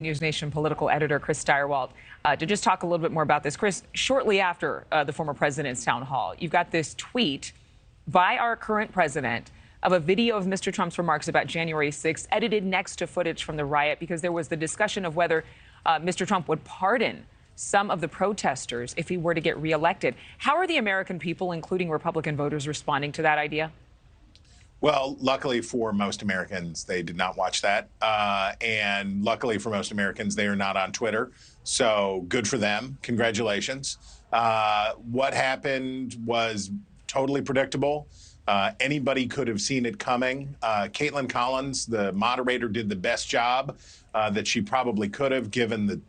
NewsNation political editor Chris Steyerwalt to just talk a little bit more about this. Chris, shortly after the former president's town hall, you've got this tweet by our current president of a video of Mr. Trump's remarks about January 6th, edited next to footage from the riot, because there was the discussion of whether Mr. Trump would pardon some of the protesters if he were to get reelected. How are the American people, including Republican voters, responding to that idea? Well, luckily for most Americans, they did not watch that. And luckily for most Americans, they are not on Twitter. So good for them. Congratulations. What happened was totally predictable. Anybody could have seen it coming. Caitlin Collins, the moderator, did the best job that she probably could have, given the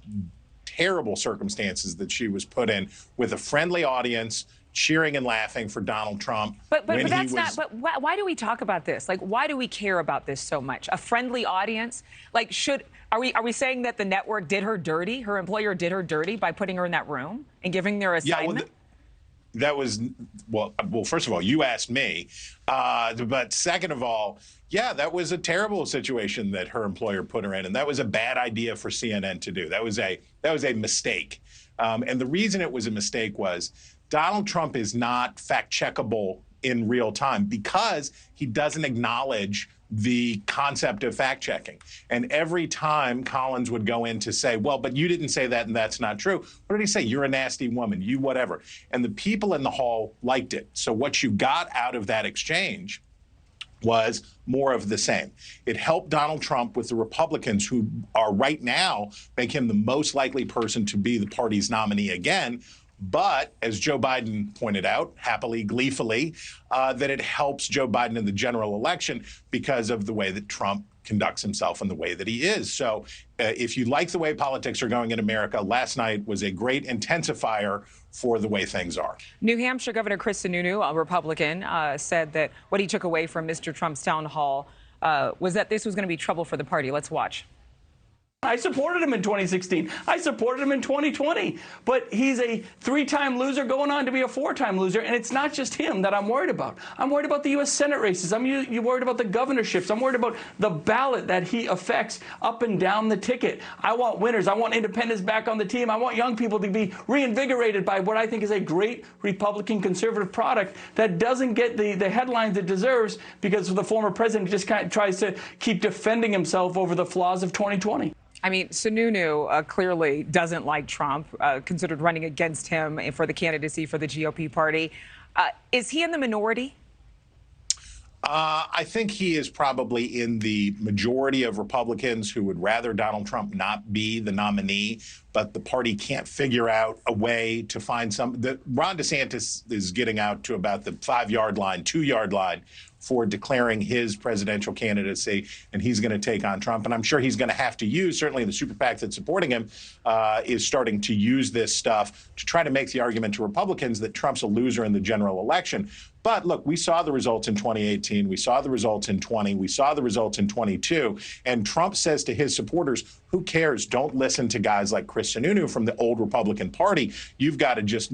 terrible circumstances that she was put in, with a friendly audience cheering and laughing for Donald Trump. But that's not. But why do we talk about this? Like, why do we care about this so much? A friendly audience? Like, are we saying that the network did her dirty? Her employer did her dirty by putting her in that room and giving their assignment? Yeah, that was, well, first of all, you asked me. But second of all, yeah, that was a terrible situation that her employer put her in, and that was a bad idea for CNN to do. That was a mistake. And the reason it was a mistake was Donald Trump is not fact-checkable in real time because he doesn't acknowledge the concept of fact-checking. And every time Collins would go in to say, well, but you didn't say that and that's not true, what did he say? You're a nasty woman, you whatever. And the people in the hall liked it. So what you got out of that exchange was more of the same. It helped Donald Trump with the Republicans, who are right now make him the most likely person to be the party's nominee again. But as Joe Biden pointed out, happily, gleefully, that it helps Joe Biden in the general election because of the way that Trump conducts himself and the way that he is. So if you like the way politics are going in America, last night was a great intensifier for the way things are. New Hampshire Governor Chris Sununu, a Republican, said that what he took away from Mr. Trump's town hall was that this was going to be trouble for the party. Let's watch. I supported him in 2016. I supported him in 2020. But he's a three-time loser going on to be a four-time loser. And it's not just him that I'm worried about. I'm worried about the U.S. Senate races. I'm worried about the governorships. I'm worried about the ballot that he affects up and down the ticket. I want winners. I want independents back on the team. I want young people to be reinvigorated by what I think is a great Republican conservative product that doesn't get the headlines it deserves because the former president just kind of tries to keep defending himself over the flaws of 2020. I mean, Sununu clearly doesn't like Trump, considered running against him for the candidacy for the GOP party. Is he in the minority? I think he is probably in the majority of Republicans who would rather Donald Trump not be the nominee, but the party can't figure out a way to find Ron DeSantis is getting out to about the 5-yard line, 2-yard line for declaring his presidential candidacy, and he's going to take on Trump. And I'm sure he's going to have to use, certainly the super PAC that's supporting him is starting to use this stuff to try to make the argument to Republicans that Trump's a loser in the general election. But look, we saw the results in 2018. We saw the results in 20. We saw the results in 22. And Trump says to his supporters, who cares? Don't listen to guys like Chris Sununu from the old Republican Party. You've got to just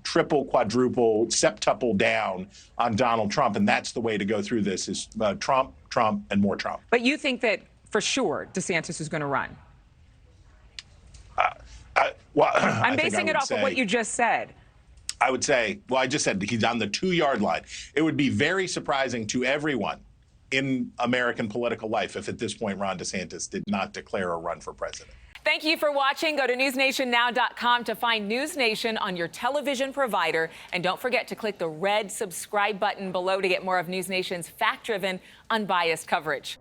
triple, quadruple, septuple down on Donald Trump. And that's the way to go through this is Trump, Trump, and more Trump. But you think that for sure DeSantis is going to run? Well, I'm basing it off of what you just said. I would say, well, I just said he's on the 2-yard line. It would be very surprising to everyone in American political life if at this point Ron DeSantis did not declare a run for president. Thank you for watching. Go to newsnationnow.com to find NewsNation on your television provider. And don't forget to click the red subscribe button below to get more of NewsNation's fact-driven, unbiased coverage.